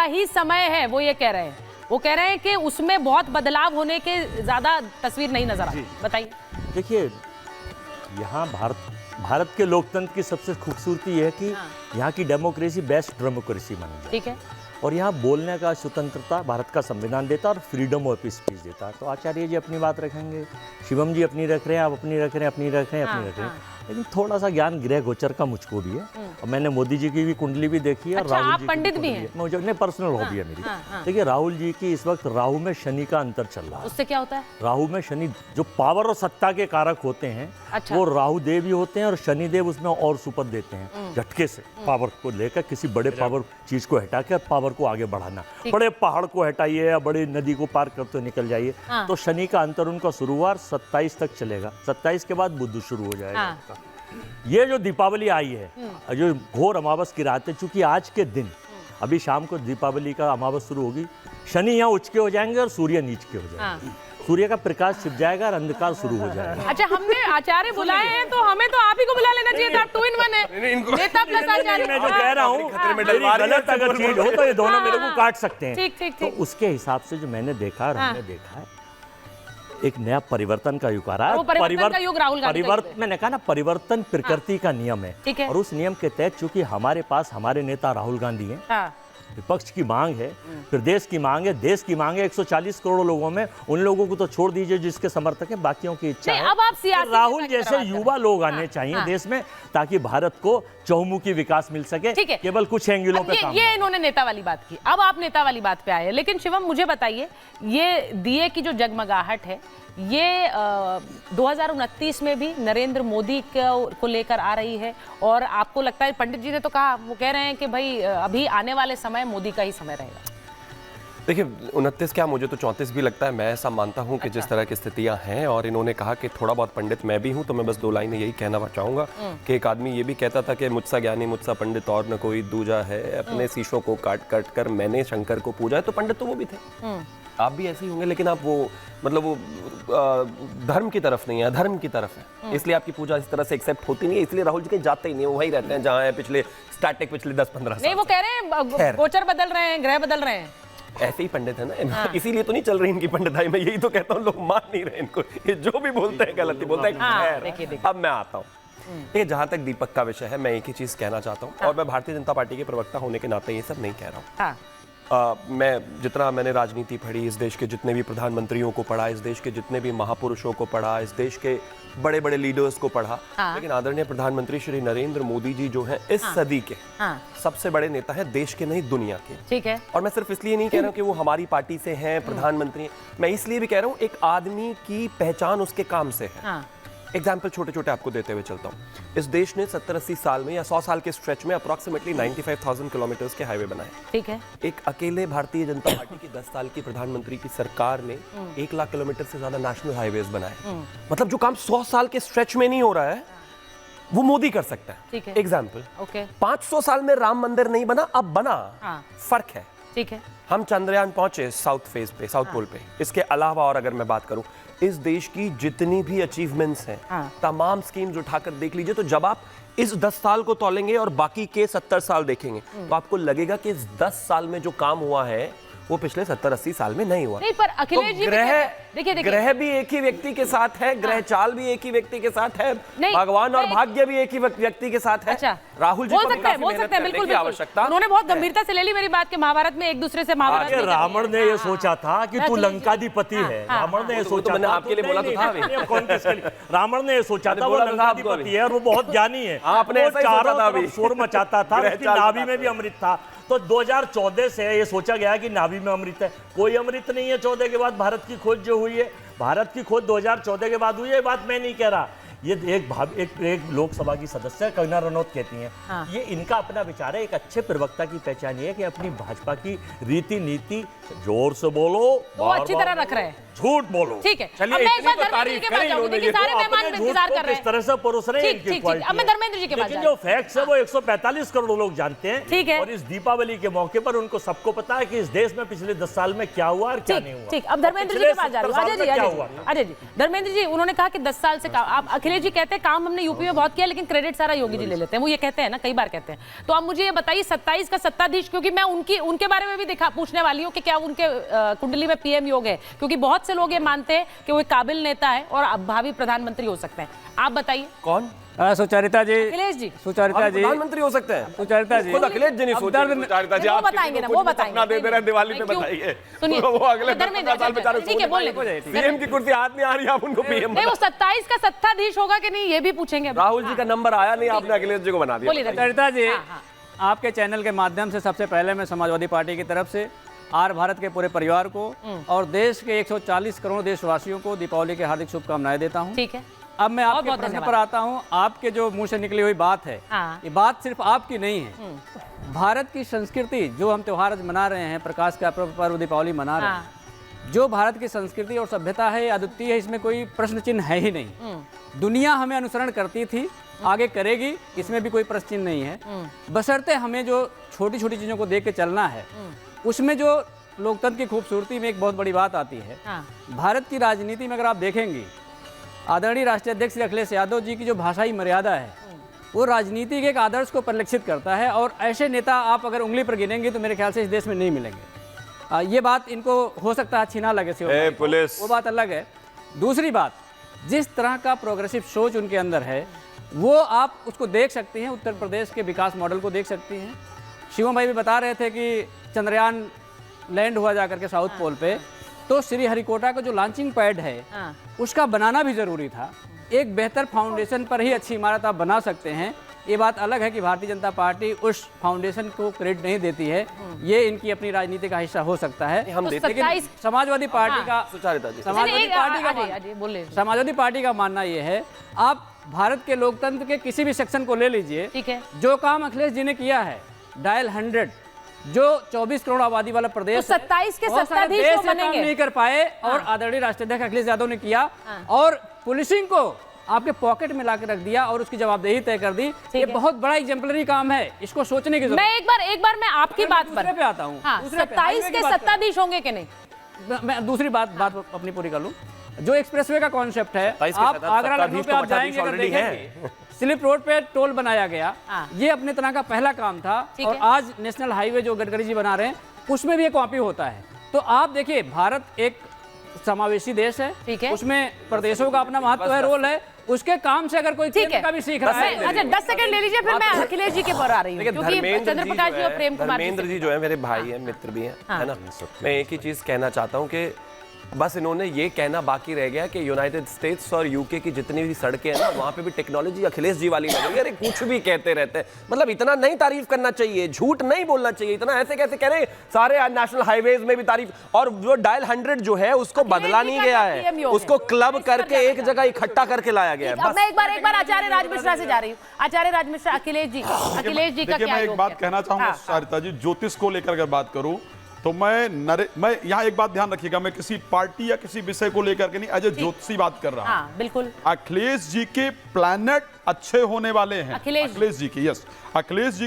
ही समय है, वो ये कह रहे हैं। वो कह रहे हैं कि उसमें बहुत बदलाव होने के ज्यादा तस्वीर नहीं नजर आती। बताइए। देखिए, यहाँ भारत के लोकतंत्र की सबसे खूबसूरती है कि यहाँ की डेमोक्रेसी बेस्ट डेमोक्रेसी मानी जाती है। ठीक है। और यहाँ बोलने का स्वतंत्रता भारत का संविधान देता है और फ्रीडम ऑफ स्पीच देता है। तो आचार्य जी अपनी बात रखेंगे, शिवम जी अपनी रख रहे हैं, आप अपनी रख रहे हैं, अपनी रख रहे हैं, अपनी रख रहे हैं। लेकिन थोड़ा सा ज्ञान गृह गोचर का मुझको भी है और मैंने मोदी जी की भी कुंडली भी देखी है। अच्छा, राहुल आप जी पंडित भी हैं? मुझे नहीं, पर्सनल हॉबी है मेरी। देखिए, राहुल जी की इस वक्त राहु में शनि का अंतर चल रहा है। उससे क्या होता है? राहु में शनि जो पावर और सत्ता के कारक होते हैं, अच्छा। वो राहु देव ही होते हैं और शनि देव उसमें और सुपर देते हैं झटके से। पावर को लेकर किसी बड़े पावर चीज को हटा कर पावर को आगे बढ़ाना। बड़े पहाड़ को हटाइए या बड़ी नदी को पार करते निकल जाइए। तो शनि का अंतर उनका शुरुआत 27 तक चलेगा। 27 के बाद बुध शुरू हो जाएगा। ये जो दीपावली आई है, जो घोर अमावस की रात है, चूंकि आज के दिन अभी शाम को दीपावली का अमावस शुरू होगी, शनि यहाँ उच्च के हो जाएंगे और सूर्य नीच के हो जाएंगे। सूर्य का प्रकाश छिप जाएगा और अंधकार शुरू हो जाएगा। अच्छा, हमने आचार्य बुलाए हैं तो हमें तो आप ही को बुला लेना चाहिए था। आप 2 in 1 है, नेता प्लस आचार्य। मैं जो कह रहा हूँ, गलत अगर चीज हो तो ये दोनों मेरे को काट सकते हैं। ठीक। तो उसके हिसाब से जो मैंने देखा और हमने देखा है, एक नया परिवर्तन का युग आ रहा है। परिवर्तन मैंने कहा ना, परिवर्तन प्रकृति का नियम है। और उस नियम के तहत चूंकि हमारे पास हमारे नेता राहुल गांधी हैं, विपक्ष की मांग है, फिर देश की मांग है, देश की मांग है 140 करोड़ लोगों में। उन लोगों को तो छोड़ दीजिए जिसके समर्थक है, बाकियों की इच्छा है। अब आप राहुल जैसे युवा लोग आने चाहिए देश में, ताकि भारत को चहुमुखी विकास मिल सके। केवल कुछ एंगलों पे काम। ये इन्होंने नेता वाली बात की, अब आप नेता वाली बात पे आए। लेकिन शिवम, मुझे बताइए, ये दिए की जो जगमगाहट है, ये 2029 में भी नरेंद्र मोदी को लेकर आ रही है। और आपको लगता है, पंडित जी ने तो कहा, वो कह रहे हैं कि भाई अभी आने वाले समय मोदी का ही समय रहेगा। देखिए, 29 क्या, मुझे तो 34 भी लगता है। मैं ऐसा मानता हूं कि जिस तरह की स्थितियां हैं, और इन्होंने कहा कि थोड़ा बहुत पंडित मैं भी हूं, तो मैं बस 2 लाइनें यही कहना चाहूंगा कि एक आदमी ये भी कहता था कि मुझसा ज्ञानी मुझसा पंडित और न कोई दूजा है, अपने शीशों को काट काट कर मैंने शंकर को पूजा है। तो पंडित तो वो भी थे, आप भी ऐसे ही होंगे, लेकिन आप वो मतलब वो धर्म की तरफ नहीं है, अधर्म की तरफ है, इसलिए आपकी पूजा इस तरह से एक्सेप्ट होती नहीं है। इसलिए राहुल जी कहीं जाते ही नहीं, वही रहते हैं जहाँ है पिछले 10-15 साल। नहीं, वो कह रहे हैं गोचर बदल रहे हैं, ग्रह बदल रहे हैं। ऐसे ही पंडित है ना, इसीलिए तो नहीं चल रही इनकी पंडिताई। मैं यही तो कहता हूँ, लोग मान नहीं रहे इनको, ये जो भी बोलते हैं गलत ही बोलते हैं। अब मैं आता हूँ, देखिए, जहाँ तक दीपक का विषय है, मैं एक ही चीज कहना चाहता हूँ, और मैं भारतीय जनता पार्टी के प्रवक्ता होने के नाते ये सब नहीं कह रहा हूँ। मैं जितना मैंने राजनीति पढ़ी, इस देश के जितने भी प्रधानमंत्रियों को पढ़ा, इस देश के जितने भी महापुरुषों को पढ़ा, इस देश के बड़े बड़े लीडर्स को पढ़ा, लेकिन आदरणीय प्रधानमंत्री श्री नरेंद्र मोदी जी जो हैं, इस सदी के सबसे बड़े नेता हैं, देश के नहीं दुनिया के। ठीक है। और मैं सिर्फ इसलिए नहीं कह रहा हूँ कि वो हमारी पार्टी से हैं, प्रधानमंत्री, मैं इसलिए भी कह रहा हूँ एक आदमी की पहचान उसके काम से है। एग्जाम्पल छोटे छोटे आपको देते हुए चलता हूँ। इस देश ने 70-80 साल में या 100 साल के स्ट्रेच में अप्रॉक्सीमेटली 95,000 किलोमीटर्स के हाईवे बनाए। ठीक है। एक अकेले भारतीय जनता पार्टी की 10 साल की प्रधानमंत्री की सरकार ने 1 लाख किलोमीटर से ज्यादा नेशनल हाईवेज बनाए। मतलब जो काम 100 साल के स्ट्रेच में नहीं हो रहा है, वो मोदी कर सकता है। एग्जाम्पल, 500 साल में राम मंदिर नहीं बना, अब बना। फर्क है। ठीक है। हम चंद्रयान पहुंचे साउथ फेज पे, साउथ पोल पे। इसके अलावा और अगर मैं बात करूं, इस देश की जितनी भी अचीवमेंट्स हैं, तमाम स्कीम्स उठाकर देख लीजिए, तो जब आप इस 10 साल को तोलेंगे और बाकी के 70 साल देखेंगे, तो आपको लगेगा कि इस 10 साल में जो काम हुआ है वो पिछले 70-80 साल में नहीं हुआ। नहीं, पर अखिलेश जी ग्रह भी एक ही व्यक्ति के साथ है, ग्रह चाल भी एक ही व्यक्ति के साथ है, भगवान और भाग्य भी एक ही व्यक्ति के साथ है। अच्छा, राहुल जी बोल सकते हैं बिल्कुल आवश्यकता। उन्होंने बहुत गंभीरता से ले ली मेरी बात के, महाभारत में एक दूसरे से महाभारत। रावण ने ये सोचा था कि तू लंकाधिपति है। रावण ने ये सोचा, मैंने आपके लिए बोला तो था। रावण ने ये सोचा था वो लंकाधिपति है और वो बहुत ज्ञानी है। आपने चारों तरफ शोर मचाता था, नाभि में भी अमृत था। तो 2014 से ये सोचा गया कि नाभि में अमृत है। कोई अमृत नहीं है। 14 के बाद भारत की खोज जो हुई है, भारत की खोज 2014 के बाद हुई है। ये बात मैं नहीं कह रहा, ये एक लोकसभा की सदस्य कंगना रनौत कहती हैं। ये इनका अपना विचार है। एक अच्छे प्रवक्ता की पहचान ये है कि अपनी भाजपा की रीति नीति जोर से बोलो, वो अच्छी तरह रख रहे हैं, झूठ बोलो। ठीक है। चलिए, धर्मेंद्र जी के पास जाऊंगी, देखिए सारे मेहमान इंतजार कर रहे हैं। किस तरह से परोस रहे हैं इनकी क्वालिटी। अब मैं धर्मेंद्र जी के पास, लेकिन जो फैक्ट्स है वो 145 करोड़ लोग जानते हैं। ठीक है। और इस दीपावली के मौके पर उनको सबको पता है कि इस देश में पिछले 10 साल में क्या हुआ और क्या नहीं हुआ। ठीक, अब धर्मेंद्र जी के पास जा रहा हूँ। अजय जी, धर्मेंद्र जी, उन्होंने कहा कि 10 साल से आप अखिलेश अखिलेश जी कहते हैं काम हमने यूपी में बहुत किया, लेकिन क्रेडिट सारा योगी जी ले लेते हैं, वो ये कहते हैं ना, कई बार कहते हैं। तो आप मुझे ये बताइए 27 का सत्ताधीश, क्योंकि मैं उनके बारे में भी पूछने वाली हूँ कि क्या उनके कुंडली में पीएम योग है, क्योंकि बहुत से लोग ये मानते हैं कि वो एक काबिल नेता है और भावी प्रधानमंत्री हो सकते हैं। आप बताइए कौन? सुचरिता जी, अखिलेश जी, सुचरिता जी प्रधानमंत्री हो सकते हैं। सुचरिता जी, खुद अखिलेश जी नहीं सोच रहे। सुचरिता जी, वो आप बताएंगे ना, वो बताएंगे। अपना दे दे रहे हैं दिवाली पे, क्यों? बताइए। सुनिए, वो अगले इधर में 15 साल बेचारे ठीक है, बोल लेंगे। सीएम की कुर्सी हाथ नहीं आ रही, आप उनको पीएम। नहीं, वो 27 का सत्ताधीश होगा कि नहीं ये भी पूछेंगे। राहुल जी का नंबर आया नहीं, आपने अखिलेश जी को बना दिया। बोलिए सुचरिता जी, हाँ। आपके चैनल के माध्यम से सबसे पहले मैं समाजवादी पार्टी की तरफ से आर भारत के पूरे परिवार को और देश के 140 करोड़ देशवासियों को दीपावली की हार्दिक शुभकामनाएं देता हूं। ठीक है, अब मैं आपके बहुत प्रश्न धन्यवाद। पर आता हूं। आपके जो मुंह से निकली हुई बात है, हाँ। ये बात सिर्फ आपकी नहीं है। भारत की संस्कृति, जो हम त्योहार आज मना रहे हैं, प्रकाश का पर्व दीपावली मना रहे हैं, जो भारत की संस्कृति और सभ्यता है, अद्वितीय है, इसमें कोई प्रश्न चिन्ह है ही नहीं। दुनिया हमें अनुसरण करती थी, आगे करेगी, इसमें भी कोई प्रश्न चिन्ह नहीं है। बशर्ते हमें जो छोटी छोटी चीज़ों को देख के चलना है, उसमें जो लोकतंत्र की खूबसूरती में एक बहुत बड़ी बात आती है। भारत की राजनीति में अगर आप देखेंगे, आदरणीय राष्ट्रीय अध्यक्ष श्री अखिलेश यादव जी की जो भाषाई मर्यादा है, वो राजनीति के एक आदर्श को परिलक्षित करता है, और ऐसे नेता आप अगर उंगली पर गिनेंगे तो मेरे ख्याल से इस देश में नहीं मिलेंगे। ये बात इनको हो सकता है अच्छी ना लगे, पुलिस, वो बात अलग है। दूसरी बात, जिस तरह का प्रोग्रेसिव सोच उनके अंदर है, वो आप उसको देख सकते हैं, उत्तर प्रदेश के विकास मॉडल को देख सकती हैं। शिवम भाई भी बता रहे थे कि चंद्रयान लैंड हुआ जाकर के साउथ पोल पे, तो श्री हरिकोटा का जो लॉन्चिंग पैड है, उसका बनाना भी जरूरी था। एक बेहतर फाउंडेशन पर ही अच्छी इमारत आप बना सकते हैं। ये बात अलग है कि भारतीय जनता पार्टी उस फाउंडेशन को क्रेडिट नहीं देती है, ये इनकी अपनी राजनीति का हिस्सा हो सकता है। हम देते हैं, लेकिन समाजवादी पार्टी का सुचरिता जी, समाजवादी पार्टी का मानना ये है, आप भारत के लोकतंत्र के किसी भी सेक्शन को ले लीजिए, ठीक है, जो काम अखिलेश जी ने किया है, डायल 100, जो 24 करोड़ आबादी वाला प्रदेश, तो 27 के सत्ताधीश वो बनेंगे, नहीं कर पाए, और आदरणीय राष्ट्रीय अध्यक्ष अखिलेश यादव ने किया, और पुलिसिंग को आपके पॉकेट में लाकर रख दिया और उसकी जवाबदेही तय कर दी। ये बहुत बड़ा एग्जाम्पलरी काम है, इसको सोचने की जरूरत। मैं एक बार मैं आपकी बात पर पे आता हूँ। 27 के सत्ताधीश होंगे कि नहीं? मैं दूसरी बात अपनी पूरी कर लूं। जो एक्सप्रेसवे का कॉन्सेप्ट है, आप आगरा लखनऊ पे आप जाएंगे, अगर देखेंगे, स्लिप रोड पे टोल बनाया गया, ये अपने तरह का पहला काम था, और आज नेशनल हाईवे जो गडकरी जी बना रहे हैं, उसमें भी एक कॉपी होता है। तो आप देखिए, भारत एक समावेशी देश है, उसमें प्रदेशों का अपना महत्व है, रोल है, उसके काम से अगर कोई केंद्र का भी सीख रहा है। अच्छा 10 सेकंड ले लीजिए, फिर मैं अखिलेश जी के पर आ रही हूँ, क्योंकि चंद्रप्रकाश जी और प्रेम कुमार धर्मेंद्र जी जो है मेरे भाई हैं, मित्र भी हैं, है ना। मैं एक ही चीज कहना चाहता हूँ कि बस इन्होंने ये कहना बाकी रह गया कि यूनाइटेड स्टेट्स और यूके की जितनी भी सड़कें हैं ना, वहाँ पे भी टेक्नोलॉजी अखिलेश जी वाली लग रही है। अरे कुछ भी कहते रहते हैं, मतलब इतना नहीं तारीफ करना चाहिए, झूठ नहीं बोलना चाहिए, इतना ऐसे कैसे कह रहे हैं। सारे नेशनल हाईवेज में भी तारीफ, और जो डायल 100 जो है उसको बदला नहीं गया है, उसको क्लब करके एक जगह इकट्ठा करके लाया गया है। मैं एक बार आचार्य राज मिश्रा से जा रही हूँ। आचार्य राज मिश्रा, अखिलेश जी का क्या? मैं एक बात कहना चाहूंगा सरिता जी, ज्योतिष को लेकर अगर बात करूं तो मैं यहाँ एक बात ध्यान रखिएगा, मैं किसी पार्टी या किसी विषय को लेकर के नहीं, एज ए ज्योतिषी बात कर रहा हूँ। बिल्कुल, अखिलेश जी के प्लैनेट अच्छे होने वाले हैं, अखिलेश जी के, यस, अखिलेश जी